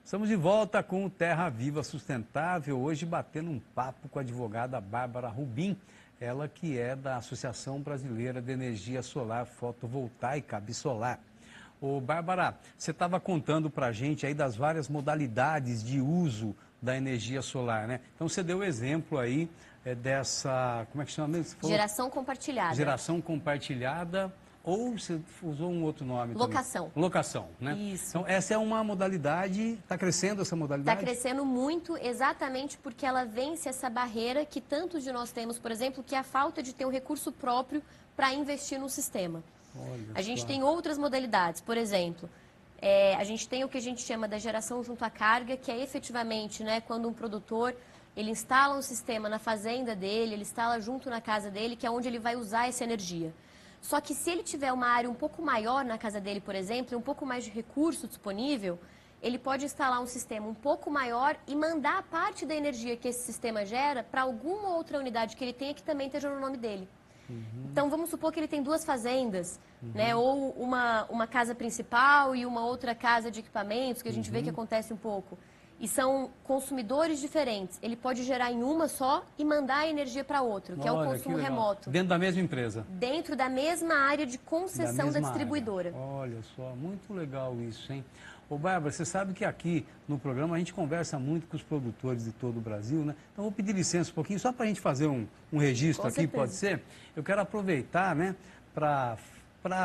Estamos de volta com o Terra Viva Sustentável, hoje batendo um papo com a advogada Bárbara Rubim, ela que é da Associação Brasileira de Energia Solar Fotovoltaica, Absolar. Ô Bárbara, você estava contando para a gente aí das várias modalidades de uso da energia solar, né? Então você deu o exemplo aí dessa, como é que chama mesmo? Geração compartilhada. Geração compartilhada. Ou você usou um outro nome? Locação. Também. Locação, né? Isso. Então, essa é uma modalidade, está crescendo essa modalidade? Está crescendo muito, exatamente porque ela vence essa barreira que tantos de nós temos, por exemplo, que é a falta de ter um recurso próprio para investir no sistema. Olha a gente só. tem outras modalidades, por exemplo, a gente tem o que a gente chama da geração junto à carga, que é efetivamente, né, quando um produtor ele instala um sistema na fazenda dele, ele instala junto na casa dele, que é onde ele vai usar essa energia. Só que se ele tiver uma área um pouco maior na casa dele, por exemplo, e um pouco mais de recurso disponível, ele pode instalar um sistema um pouco maior e mandar a parte da energia que esse sistema gera para alguma outra unidade que ele tenha que também esteja no nome dele. Então, vamos supor que ele tem duas fazendas, né? Ou uma casa principal e uma outra casa de equipamentos, que a gente vê que acontece um pouco. E são consumidores diferentes. Ele pode gerar em uma só e mandar a energia para outra, que é o consumo remoto. Dentro da mesma empresa? Dentro da mesma área de concessão da distribuidora. Área. Olha só, muito legal isso, hein? Ô, Bárbara, você sabe que aqui no programa a gente conversa muito com os produtores de todo o Brasil, né? Então, vou pedir licença um pouquinho, só para a gente fazer um registro aqui, pode ser? Eu quero aproveitar, né, para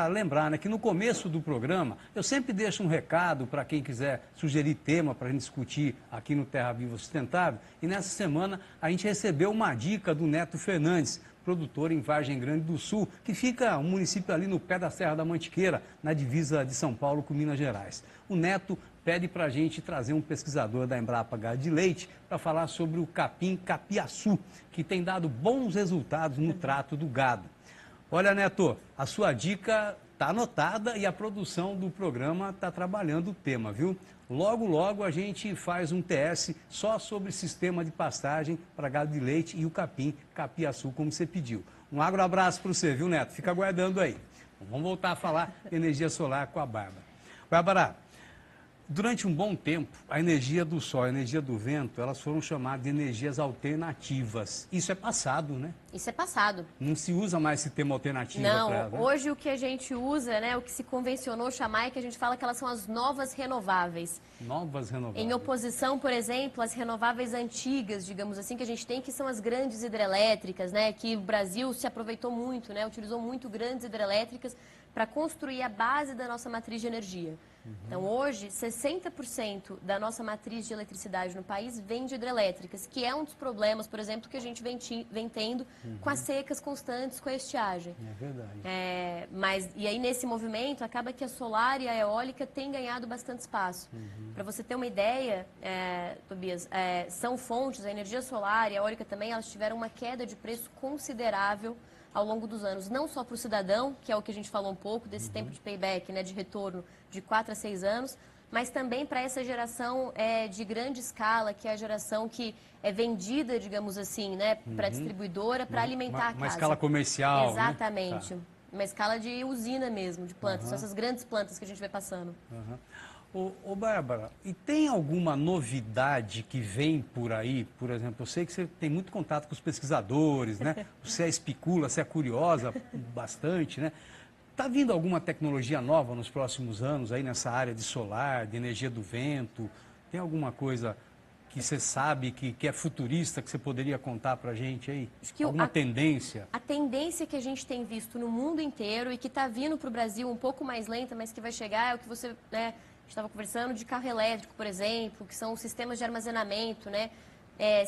lembrar, né, que no começo do programa eu sempre deixo um recado para quem quiser sugerir tema para a gente discutir aqui no Terra Viva Sustentável. E nessa semana a gente recebeu uma dica do Neto Fernandes, produtor em Vargem Grande do Sul, que fica um município ali no pé da Serra da Mantiqueira, na divisa de São Paulo com Minas Gerais. O Neto pede para a gente trazer um pesquisador da Embrapa Gado de Leite para falar sobre o capim capiaçu, que tem dado bons resultados no trato do gado. Olha, Neto, a sua dica está anotada e a produção do programa está trabalhando o tema, viu? Logo, logo a gente faz um TS só sobre sistema de pastagem para gado de leite e o capim capiaçu, como você pediu. Um abraço para você, viu, Neto? Fica aguardando aí. Vamos voltar a falar de energia solar com a Bárbara. Bárbara, durante um bom tempo, a energia do sol, a energia do vento, elas foram chamadas de energias alternativas. Isso é passado, né? Isso é passado. Não se usa mais esse termo alternativa para elas, né? Hoje o que a gente usa, né, o que se convencionou chamar é que a gente fala que elas são as novas renováveis. Novas renováveis. Em oposição, por exemplo, às renováveis antigas, digamos assim, que a gente tem, que são as grandes hidrelétricas, né, que o Brasil se aproveitou muito, né, utilizou muito grandes hidrelétricas para construir a base da nossa matriz de energia. Então, hoje, 60% da nossa matriz de eletricidade no país vem de hidrelétricas, que é um dos problemas, por exemplo, que a gente vem tendo com as secas constantes, com a estiagem. É verdade. E aí, nesse movimento, acaba que a solar e a eólica têm ganhado bastante espaço. Para você ter uma ideia, Tobias, são fontes, a energia solar e a eólica também, elas tiveram uma queda de preço considerável ao longo dos anos, não só para o cidadão, que é o que a gente falou um pouco, desse tempo de payback, né, de retorno de 4 a 6 anos, mas também para essa geração de grande escala, que é a geração que é vendida, digamos assim, né, para a distribuidora, para alimentar a casa. Uma escala comercial, exatamente. Né? Tá. Uma escala de usina mesmo, de plantas, são essas grandes plantas que a gente vê passando. Ô, Bárbara, e tem alguma novidade que vem por aí? Por exemplo, eu sei que você tem muito contato com os pesquisadores, né? Você especula, você é curiosa bastante, né? Está vindo alguma tecnologia nova nos próximos anos aí nessa área de solar, de energia do vento? Tem alguma coisa que você sabe que é futurista, que você poderia contar para a gente aí? Alguma tendência? A tendência que a gente tem visto no mundo inteiro e que está vindo para o Brasil um pouco mais lenta, mas que vai chegar, é o que você... né, estava conversando de carro elétrico, por exemplo, que são sistemas de armazenamento, né?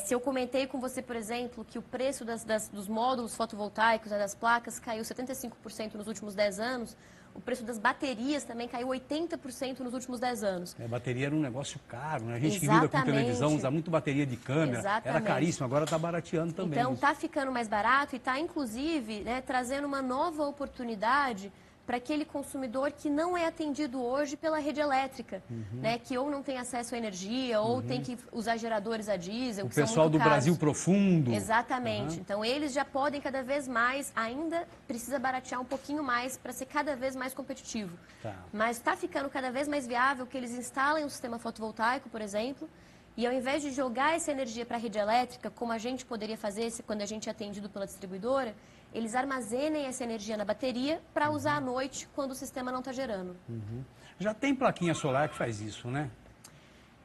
Se eu comentei com você, por exemplo, que o preço dos módulos fotovoltaicos, né, das placas, caiu 75% nos últimos 10 anos, o preço das baterias também caiu 80% nos últimos 10 anos. A bateria era um negócio caro, né? A gente que lida com televisão, usa muito bateria de câmera, era caríssimo, agora está barateando também. Então, está ficando mais barato e está, inclusive, né, trazendo uma nova oportunidade para aquele consumidor que não é atendido hoje pela rede elétrica, né? Que ou não tem acesso à energia, ou tem que usar geradores a diesel, O que são pessoal muito do caros. Brasil profundo. Exatamente. Então, eles já podem cada vez mais, ainda precisa baratear um pouquinho mais para ser cada vez mais competitivo. Tá. Mas está ficando cada vez mais viável que eles instalem um sistema fotovoltaico, por exemplo, e ao invés de jogar essa energia para a rede elétrica, como a gente poderia fazer quando a gente é atendido pela distribuidora, eles armazenem essa energia na bateria para usar à noite quando o sistema não está gerando. Já tem plaquinha solar que faz isso, né?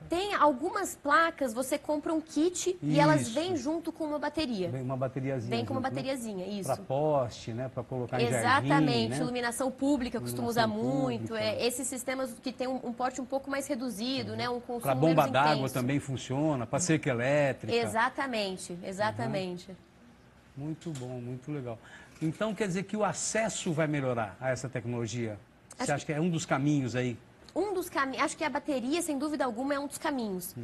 Tem algumas placas, você compra um kit e elas Isso. vêm junto com uma bateria. Vem uma bateriazinha. Vem com uma junto, né? bateriazinha, isso. Para poste, né? Para colocar em Exatamente, jardim, né? iluminação pública, costuma usar Iluminação muito. pública. Esses sistemas que têm um porte um pouco mais reduzido, né? Um consumo Para bomba menos d'água intenso. também funciona, para cerca elétrica. Exatamente, exatamente. Muito bom, muito legal. Então quer dizer que o acesso vai melhorar a essa tecnologia? Você acha que é um dos caminhos aí? Um dos caminhos, acho que a bateria, sem dúvida alguma, é um dos caminhos.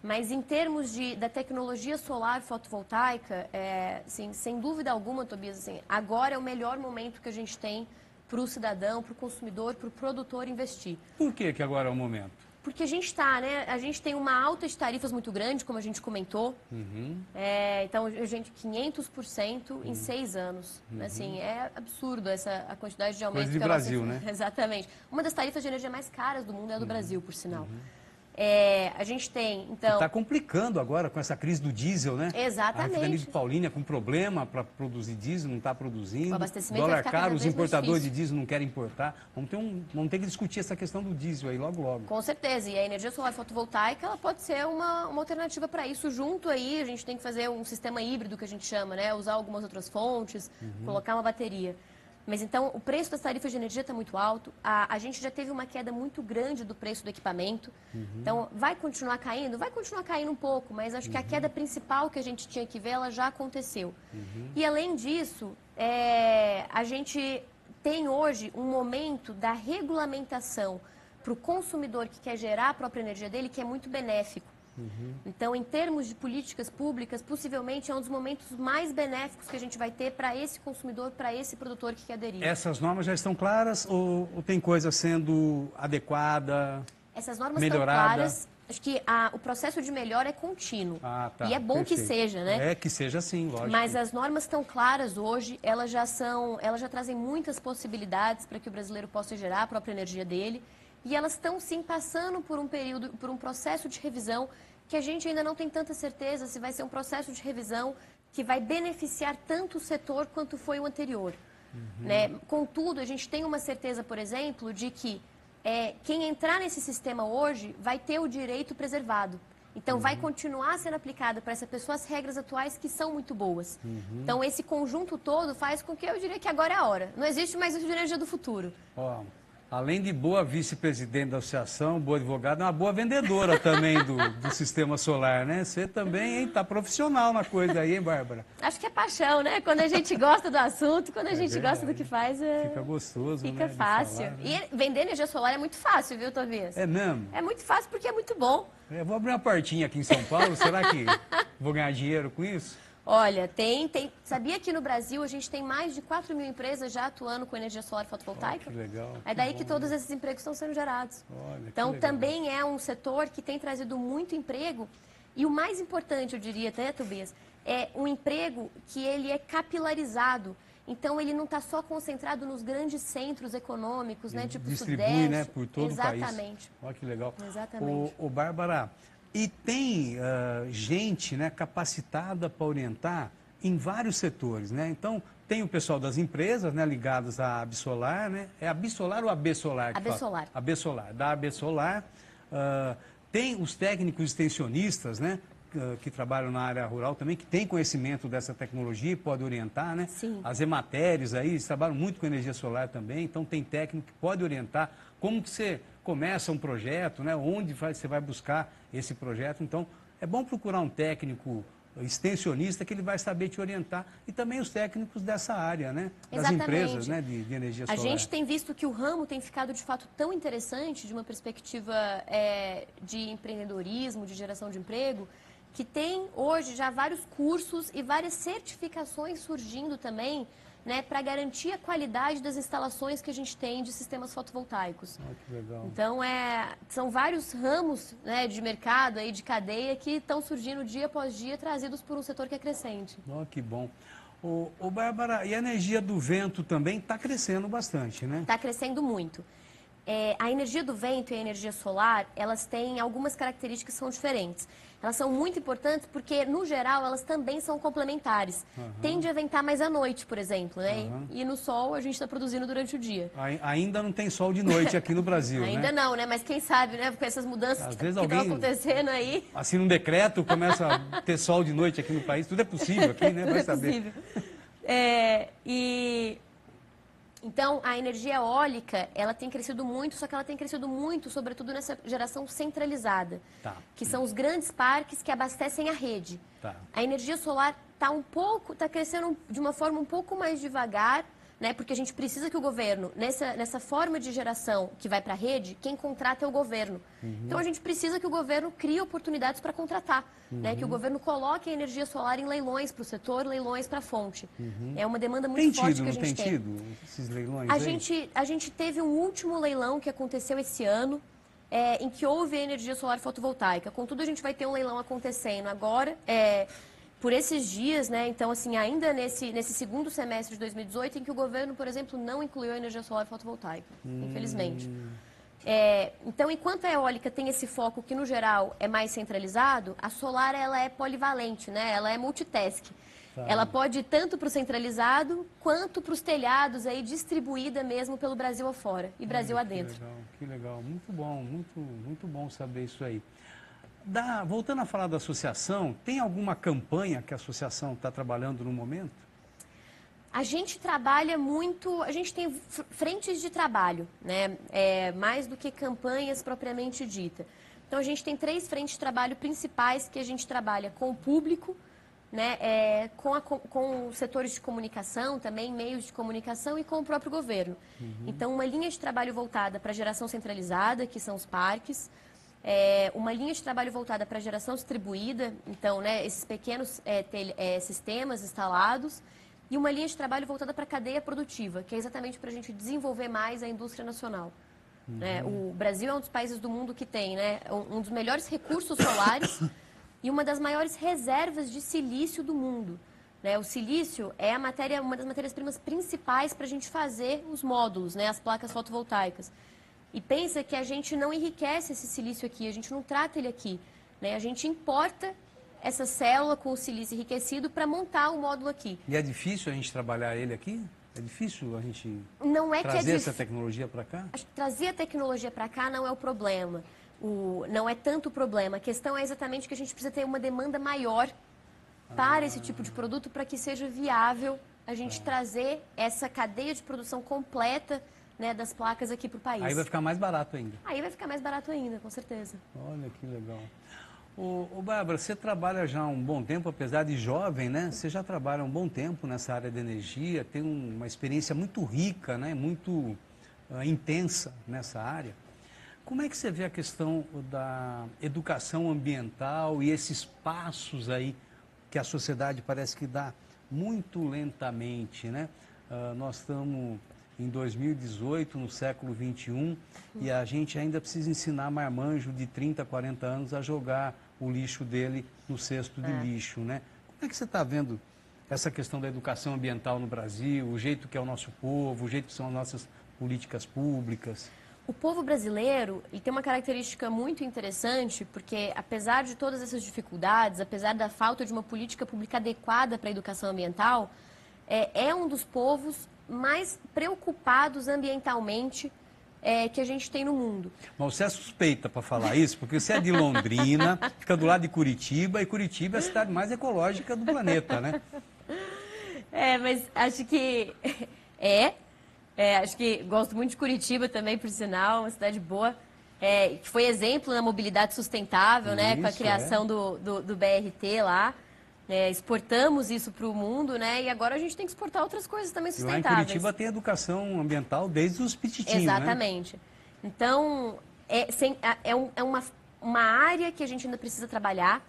Mas em termos da tecnologia solar fotovoltaica, assim, sem dúvida alguma, Tobias, assim, agora é o melhor momento que a gente tem para o cidadão, para o consumidor, para o produtor investir. Por que agora é o momento? Porque a gente né? A gente tem uma alta de tarifas muito grande, como a gente comentou. Então, gente, 500% em 6 anos. Assim, é absurdo a quantidade de aumento. Coisa de que a nossa... Brasil, né? Exatamente. Uma das tarifas de energia mais caras do mundo é a do Brasil, por sinal. A gente tem, então... Está complicando agora com essa crise do diesel, né? Exatamente. A refinaria de Paulínia com problema para produzir diesel, não está produzindo. O abastecimento dólar vai ficar cada caro, os vez mais importadores de difícil. diesel não querem importar. Vamos ter que discutir essa questão do diesel aí logo, logo. Com certeza. E a energia solar fotovoltaica, ela pode ser uma alternativa para isso. Junto aí, a gente tem que fazer um sistema híbrido, que a gente chama, né? Usar algumas outras fontes, colocar uma bateria. Mas então, o preço das tarifas de energia está muito alto. A gente já teve uma queda muito grande do preço do equipamento. Então, vai continuar caindo? Vai continuar caindo um pouco, mas acho que a queda principal que a gente tinha que ver, ela já aconteceu. E, além disso, a gente tem hoje um momento da regulamentação para o consumidor que quer gerar a própria energia dele, que é muito benéfico. Então, em termos de políticas públicas, possivelmente é um dos momentos mais benéficos que a gente vai ter para esse consumidor, para esse produtor que quer aderir. Essas normas já estão claras ou tem coisa sendo adequada, Essas normas melhorada? estão claras. Acho que o processo de melhora é contínuo. Ah, tá. E é bom Perfeito. que seja, né? É, que seja assim, lógico. Mas as normas estão claras hoje, elas já trazem muitas possibilidades para que o brasileiro possa gerar a própria energia dele. E elas estão, sim, passando por um processo de revisão que a gente ainda não tem tanta certeza se vai ser um processo de revisão que vai beneficiar tanto o setor quanto foi o anterior. Né? Contudo, a gente tem uma certeza, por exemplo, de que quem entrar nesse sistema hoje vai ter o direito preservado. Então, vai continuar sendo aplicada para essa pessoa as regras atuais que são muito boas. Então, esse conjunto todo faz com que eu diria que agora é a hora. Não existe mais o energia do futuro. Ó, além de boa vice-presidente da associação, boa advogada, é uma boa vendedora também do sistema solar, né? Você também está profissional na coisa aí, hein, Bárbara? Acho que é paixão, né? Quando a gente gosta do assunto, quando a gente gosta do que faz, fica gostoso, fica né, fácil. falar, né? E vender energia solar é muito fácil, viu, Tobias? É mesmo? É muito fácil porque é muito bom. Eu vou abrir uma portinha aqui em São Paulo, será que vou ganhar dinheiro com isso? Olha, sabia que no Brasil a gente tem mais de 4 mil empresas já atuando com energia solar fotovoltaica? Que legal. É daí que todos esses empregos estão sendo gerados. Olha, Então, que legal. também é um setor que tem trazido muito emprego. E o mais importante, eu diria até, Tobias, é um emprego que ele é capilarizado. Então, ele não está só concentrado nos grandes centros econômicos, né? Tipo Distribui, Sudeste. né, por todo o país. Exatamente. Olha que legal. Exatamente. Ô, Bárbara, e tem gente, né, capacitada para orientar em vários setores, né? Então, tem o pessoal das empresas, né, ligadas à Absolar, né? É Absolar ou AB-Solar? AB-Solar. AB-Solar, da AB-Solar. Tem os técnicos extensionistas, né? Que trabalham na área rural também, que tem conhecimento dessa tecnologia e pode orientar, né? Sim. As Emateres aí, eles trabalham muito com energia solar também, então tem técnico que pode orientar como que você começa um projeto, né? Onde você vai buscar esse projeto. Então, é bom procurar um técnico extensionista que ele vai saber te orientar e também os técnicos dessa área, né? Das Exatamente. empresas, né? De energia solar. A gente tem visto que o ramo tem ficado de fato tão interessante de uma perspectiva de empreendedorismo, de geração de emprego, que tem hoje já vários cursos e várias certificações surgindo também né, para garantir a qualidade das instalações que a gente tem de sistemas fotovoltaicos. Que legal. Então, são vários ramos, né, de mercado, aí, de cadeia, que estão surgindo dia após dia, trazidos por um setor que é crescente. Que bom. Ô, Bárbara, e a energia do vento também está crescendo bastante, né? Está crescendo muito. A energia do vento e a energia solar, elas têm algumas características que são diferentes. Elas são muito importantes porque, no geral, elas também são complementares. Tende a ventar mais à noite, por exemplo, né? E no sol a gente está produzindo durante o dia. Ainda não tem sol de noite aqui no Brasil, Ainda não, né? Mas quem sabe, né? Com essas mudanças que estão acontecendo aí... Assina um decreto, começa a ter sol de noite aqui no país. Tudo é possível aqui, né? Vai saber. Então, a energia eólica, ela tem crescido muito, só que ela tem crescido muito, sobretudo nessa geração centralizada, que são os grandes parques que abastecem a rede. A energia solar está crescendo de uma forma um pouco mais devagar, né, porque a gente precisa que o governo, nessa forma de geração que vai para a rede, quem contrata é o governo. Então, a gente precisa que o governo crie oportunidades para contratar, né, que o governo coloque a energia solar em leilões para o setor, leilões para a fonte. É uma demanda muito forte que a gente tem. Tem tido esses leilões a gente teve um último leilão que aconteceu esse ano, em que houve a energia solar fotovoltaica. Contudo, a gente vai ter um leilão acontecendo agora, por esses dias, né? Então, assim, ainda nesse segundo semestre de 2018, em que o governo, por exemplo, não incluiu a energia solar fotovoltaica, infelizmente. Então, enquanto a eólica tem esse foco que, no geral, é mais centralizado, a solar, ela é polivalente, né? Ela é multitask. Ela pode ir tanto para o centralizado, quanto para os telhados, aí, distribuída mesmo pelo Brasil afora e Brasil adentro. Que legal. Muito bom, muito bom saber isso aí. Voltando a falar da associação, tem alguma campanha que a associação está trabalhando no momento? A gente trabalha muito, a gente tem frentes de trabalho, né? Mais do que campanhas propriamente dita. Então, a gente tem 3 frentes de trabalho principais que a gente trabalha com o público, né? Com os setores de comunicação, também meios de comunicação e com o próprio governo. Então, uma linha de trabalho voltada para a geração centralizada, que são os parques, uma linha de trabalho voltada para a geração distribuída, então, né, esses pequenos sistemas instalados, e uma linha de trabalho voltada para a cadeia produtiva, que é exatamente para a gente desenvolver mais a indústria nacional. O Brasil é um dos países do mundo que tem, né, um dos melhores recursos solares e uma das maiores reservas de silício do mundo. O silício é uma das matérias-primas principais para a gente fazer os módulos, né, as placas fotovoltaicas. E pensa que a gente não enriquece esse silício aqui, a gente não trata ele aqui, né? A gente importa essa célula com o silício enriquecido para montar o módulo aqui. E é difícil a gente trabalhar ele aqui? É difícil a gente trazer essa tecnologia para cá? Trazer a tecnologia para cá não é o problema. Não é tanto o problema. A questão é exatamente que a gente precisa ter uma demanda maior para esse tipo de produto para que seja viável a gente trazer essa cadeia de produção completa, né, das placas aqui para o país. Aí vai ficar mais barato ainda. Aí vai ficar mais barato ainda, com certeza. Olha que legal. Ô Bárbara, você trabalha já há um bom tempo, apesar de jovem, né? Você já trabalha há um bom tempo nessa área de energia, tem uma experiência muito rica, né? Muito intensa nessa área. Como é que você vê a questão da educação ambiental e esses passos aí que a sociedade parece que dá muito lentamente, né? Nós estamos em 2018, no século 21, e a gente ainda precisa ensinar marmanjo de 30, 40 anos a jogar o lixo dele no cesto de lixo, né? Como é que você está vendo essa questão da educação ambiental no Brasil, o jeito que é o nosso povo, o jeito que são as nossas políticas públicas? O povo brasileiro ele tem uma característica muito interessante, porque apesar de todas essas dificuldades, apesar da falta de uma política pública adequada para a educação ambiental, é um dos povos mais preocupados ambientalmente que a gente tem no mundo. Mas você é suspeita para falar isso, porque você é de Londrina, fica do lado de Curitiba, e Curitiba é a cidade mais ecológica do planeta, né? Mas acho que acho que gosto muito de Curitiba também, por sinal, uma cidade boa, que foi exemplo na mobilidade sustentável, né, com a criação do BRT lá. Exportamos isso para o mundo, né? E agora a gente tem que exportar outras coisas também sustentáveis. E lá em Curitiba tem educação ambiental desde os pititinhos, exatamente. Né? Então, uma área que a gente ainda precisa trabalhar.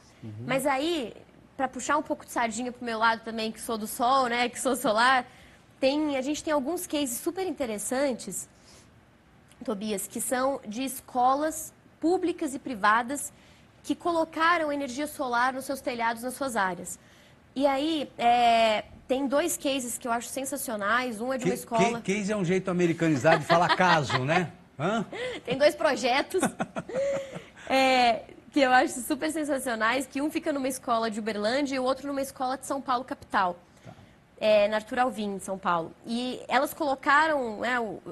Mas aí, para puxar um pouco de sardinha para o meu lado também, que sou do sol, né? Que sou solar, a gente tem alguns cases super interessantes, Tobias, que são de escolas públicas e privadas que colocaram energia solar nos seus telhados, nas suas áreas. E aí, tem 2 cases que eu acho sensacionais. Um é de uma escola... Case é um jeito americanizado de falar caso, né? Hã? Tem 2 projetos que eu acho super sensacionais, que um fica numa escola de Uberlândia e o outro numa escola de São Paulo, capital. Na Arthur Alvim, em São Paulo. E elas colocaram,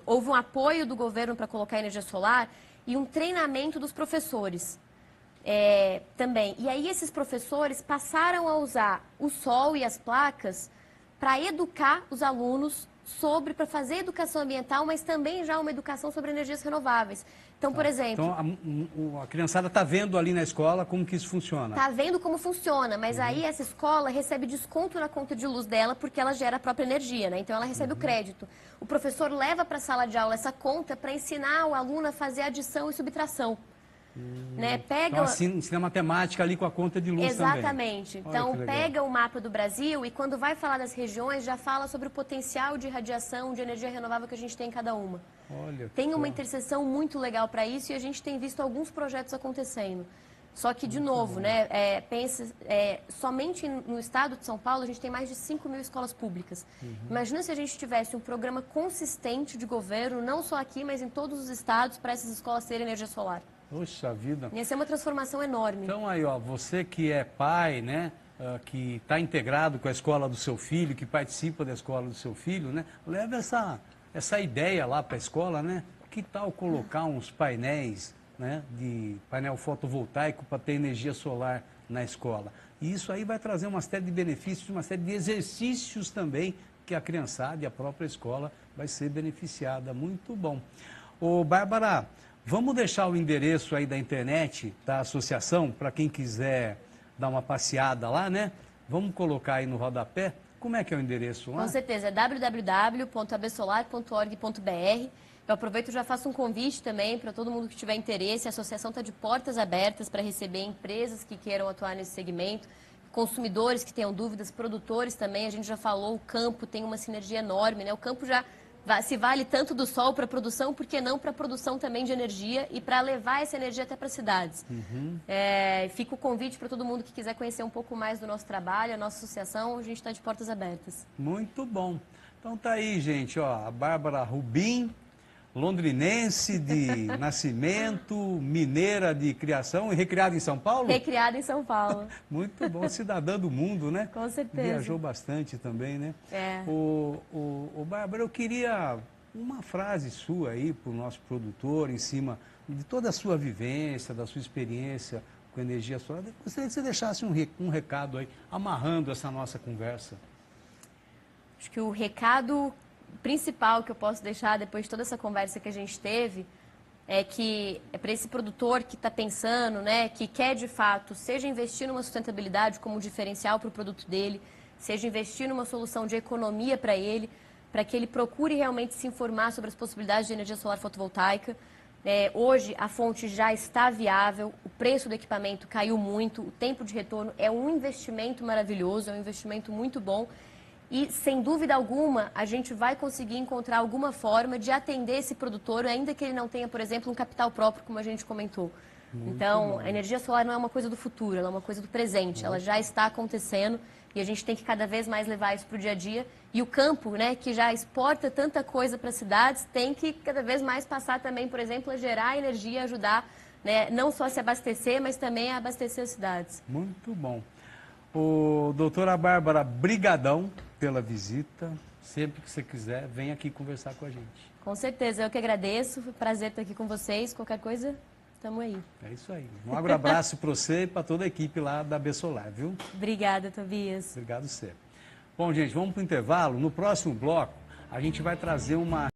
houve um apoio do governo para colocar energia solar e um treinamento dos professores também. E aí esses professores passaram a usar o sol e as placas para educar os alunos para fazer educação ambiental, mas também já uma educação sobre energias renováveis. Então, por exemplo... Então, a criançada está vendo ali na escola como que isso funciona. Está vendo como funciona, mas aí essa escola recebe desconto na conta de luz dela porque ela gera a própria energia, né? Então, ela recebe o crédito. O professor leva para a sala de aula essa conta para ensinar o aluno a fazer adição e subtração. Né? Então, ensina matemática ali com a conta de luz também. Exatamente. Então, pega o mapa do Brasil e quando vai falar das regiões, já fala sobre o potencial de radiação, de energia renovável que a gente tem em cada uma. Tem uma interseção muito legal para isso e a gente tem visto alguns projetos acontecendo. Só que, de novo, né, somente no estado de São Paulo a gente tem mais de 5.000 escolas públicas. Imagina se a gente tivesse um programa consistente de governo, não só aqui, mas em todos os estados, para essas escolas terem energia solar. Poxa vida. Ia ser uma transformação enorme. Então aí, ó, você que é pai, né, que está integrado com a escola do seu filho, que participa da escola do seu filho, né, leva essa ideia lá para a escola, né? Que tal colocar uns painéis, né, de painel fotovoltaico para ter energia solar na escola? E isso aí vai trazer uma série de benefícios, uma série de exercícios também que a criançada e a própria escola vai ser beneficiada. Muito bom. Ô, Bárbara, vamos deixar o endereço aí da internet, da associação, para quem quiser dar uma passeada lá, né? Vamos colocar aí no rodapé. Como é que é o endereço lá? Com certeza, é www.absolar.org.br. Eu aproveito e já faço um convite também para todo mundo que tiver interesse. A associação está de portas abertas para receber empresas que queiram atuar nesse segmento, consumidores que tenham dúvidas, produtores também. A gente já falou, o campo tem uma sinergia enorme, né? O campo já se vale tanto do sol para a produção, por que não para a produção também de energia e para levar essa energia até para as cidades. Fica o convite para todo mundo que quiser conhecer um pouco mais do nosso trabalho, a nossa associação, a gente está de portas abertas. Muito bom. Então tá aí, gente, ó, a Bárbara Rubim, londrinense de nascimento, mineira de criação e recriada em São Paulo? Recriada em São Paulo. Muito bom, cidadã do mundo, né? Com certeza. Viajou bastante também, né? O Bárbara, eu queria uma frase sua aí para o nosso produtor, em cima de toda a sua vivência, da sua experiência com energia solar. Gostaria que você deixasse um recado aí, amarrando essa nossa conversa. Acho que o recado principal que eu posso deixar depois de toda essa conversa que a gente teve é que é para esse produtor que está pensando, né, que quer de fato, seja investir numa sustentabilidade como um diferencial para o produto dele, seja investir numa solução de economia para ele, para que ele procure realmente se informar sobre as possibilidades de energia solar fotovoltaica. Hoje a fonte já está viável, o preço do equipamento caiu muito, o tempo de retorno é um investimento maravilhoso, é um investimento muito bom. E, sem dúvida alguma, a gente vai conseguir encontrar alguma forma de atender esse produtor, ainda que ele não tenha, por exemplo, um capital próprio, como a gente comentou. Então, a energia solar não é uma coisa do futuro, ela é uma coisa do presente. Ela já está acontecendo e a gente tem que cada vez mais levar isso para o dia a dia. E o campo, né, que já exporta tanta coisa para as cidades, tem que cada vez mais passar também, por exemplo, a gerar energia e ajudar, né, não só a se abastecer, mas também a abastecer as cidades. Muito bom. Doutora Bárbara, brigadão pela visita. Sempre que você quiser, vem aqui conversar com a gente. Com certeza, eu que agradeço. Foi um prazer estar aqui com vocês. Qualquer coisa, estamos aí. É isso aí. Um abraço para você e para toda a equipe lá da Absolar, viu? Obrigada, Tobias. Obrigado, você. Bom, gente, vamos para o intervalo. No próximo bloco, a gente vai trazer uma